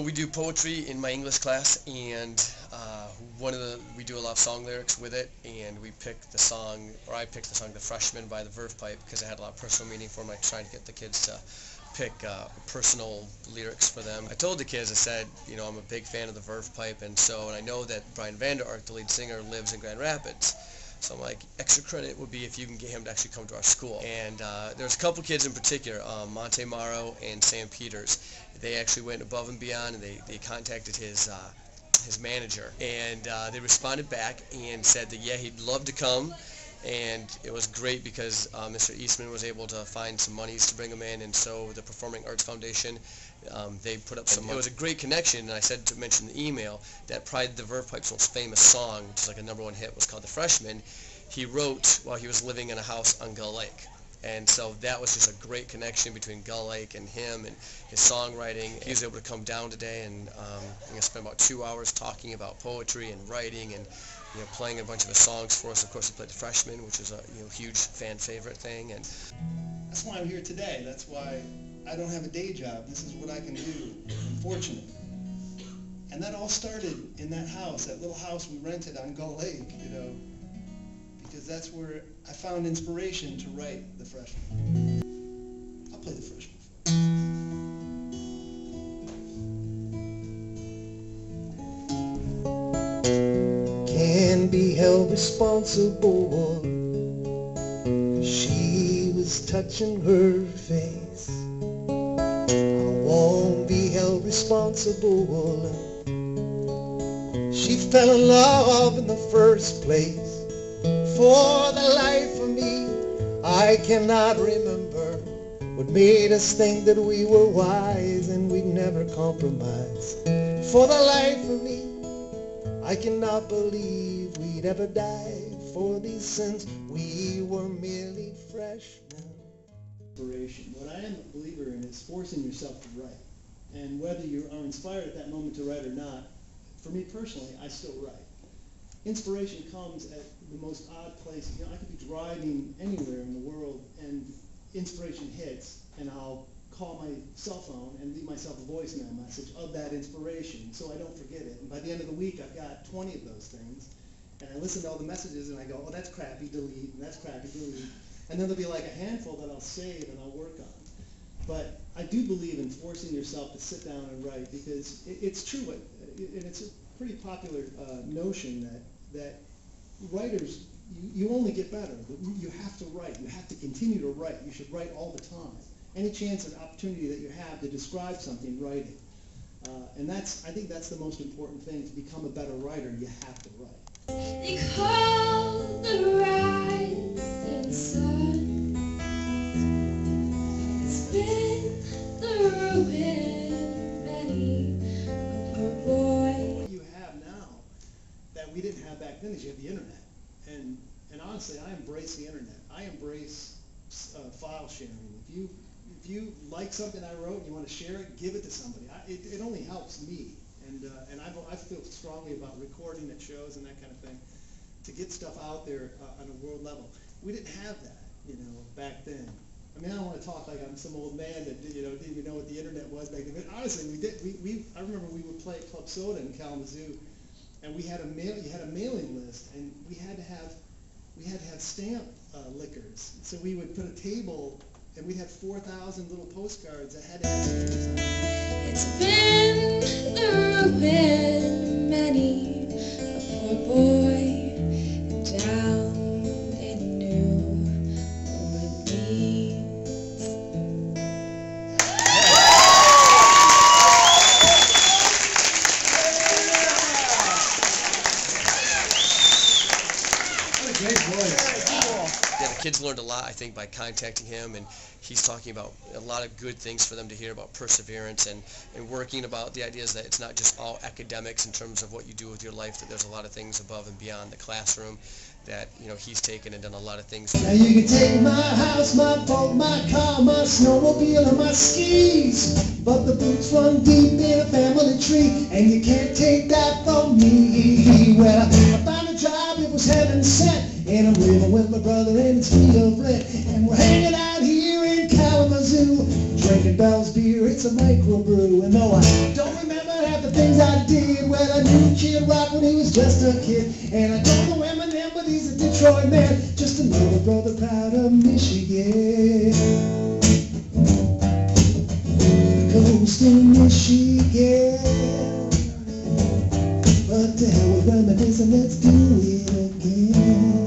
we do poetry in my English class, and we do a lot of song lyrics with it, and we picked the song, or I picked the song "The Freshmen" by the Verve Pipe because it had a lot of personal meaning for me. I tried to get the kids to pick personal lyrics for them. I told the kids, I said, you know, I'm a big fan of the Verve Pipe, and I know that Vander Ark, the lead singer, lives in Grand Rapids. So I'm like, extra credit would be if you can get him to actually come to our school. And there's a couple kids in particular, Monte Morrow and Sam Peters. They actually went above and beyond, and they contacted his manager, and they responded back and said that yeah, he'd love to come. And it was great because Mr. Eastman was able to find some monies to bring him in, and so the Performing Arts Foundation, they put up some money. It was a great connection, and I said to mention the email that probably the Verve Pipe's most famous song, which is like a #1 hit, was called "The Freshman." He wrote while he was living in a house on Gull Lake. And so that was just a great connection between Gull Lake and him and his songwriting. He was able to come down today and spend about 2 hours talking about poetry and writing and playing a bunch of his songs for us. Of course, he played "The Freshman," which is a huge fan favorite thing. And that's why I'm here today. That's why I don't have a day job. This is what I can do. I'm fortunate. And that all started in that house, that little house we rented on Gull Lake, because that's where I found inspiration to write "The Freshman." I'll play "The Freshman" for you. Can be held responsible. She was touching her face. I won't be held responsible. She fell in love in the first place. For the life of me, I cannot remember what made us think that we were wise and we'd never compromise. For the life of me, I cannot believe we'd ever die for these sins. We were merely freshmen. Inspiration. What I am a believer in is forcing yourself to write. And whether you are inspired at that moment to write or not, for me personally, I still write. Inspiration comes at the most odd places. I could be driving anywhere in the world and inspiration hits, and I'll call my cell phone and leave myself a voicemail message of that inspiration so I don't forget it. And by the end of the week, I've got 20 of those things. And I listen to all the messages and I go, oh, that's crappy, delete, and that's crappy, delete. And then there'll be like a handful that I'll save and I'll work on. But I do believe in forcing yourself to sit down and write, because it's true, and it's a pretty popular notion that writers, you only get better. You have to write. You have to continue to write. You should write all the time. Any chance and opportunity that you have to describe something, write it. And I think that's the most important thing. To become a better writer, you have to write. They call the rising sun. It's been the ruin many a poor boy. What you have now that we didn't have back then is you have the internet. And honestly, I embrace the internet. I embrace file sharing. If you like something I wrote and you want to share it, give it to somebody. It only helps me. And I feel strongly about recording at shows and that kind of thing to get stuff out there on a world level. We didn't have that, back then. I mean, I don't want to talk like I'm some old man that didn't even know what the internet was back then. But honestly, we did. I remember we would play at Club Soda in Kalamazoo, and you had a mailing list, and we had to have stamp liquors. So we would put a table, and we'd have 4,000 little postcards that had to have stickers on them. It's been the ruin many a poor boy down in New Orleans. What a great voice. yeah, the kids learned a lot, I think, by contacting him, and he's talking about a lot of good things for them to hear about perseverance and working about the ideas that it's not just all academics in terms of what you do with your life, that there's a lot of things above and beyond the classroom that, he's taken and done a lot of things. Now you can take my house, my boat, my car, my snowmobile, and my skis, but the roots run deep in a family tree, and you can't take that from me. Well, I found a job, it was heaven sent, and I'm living with my brother and it's free of rent, and we're hanging out here in Kalamazoo, drinking Bell's beer, it's a microbrew, and though I don't remember things I did. Well, I knew Kid Rock when he was just a kid. And I don't know Eminem, but he's a Detroit man. Just another brother proud of Michigan. Coast in Michigan. But to hell with reminiscing, let's do it again.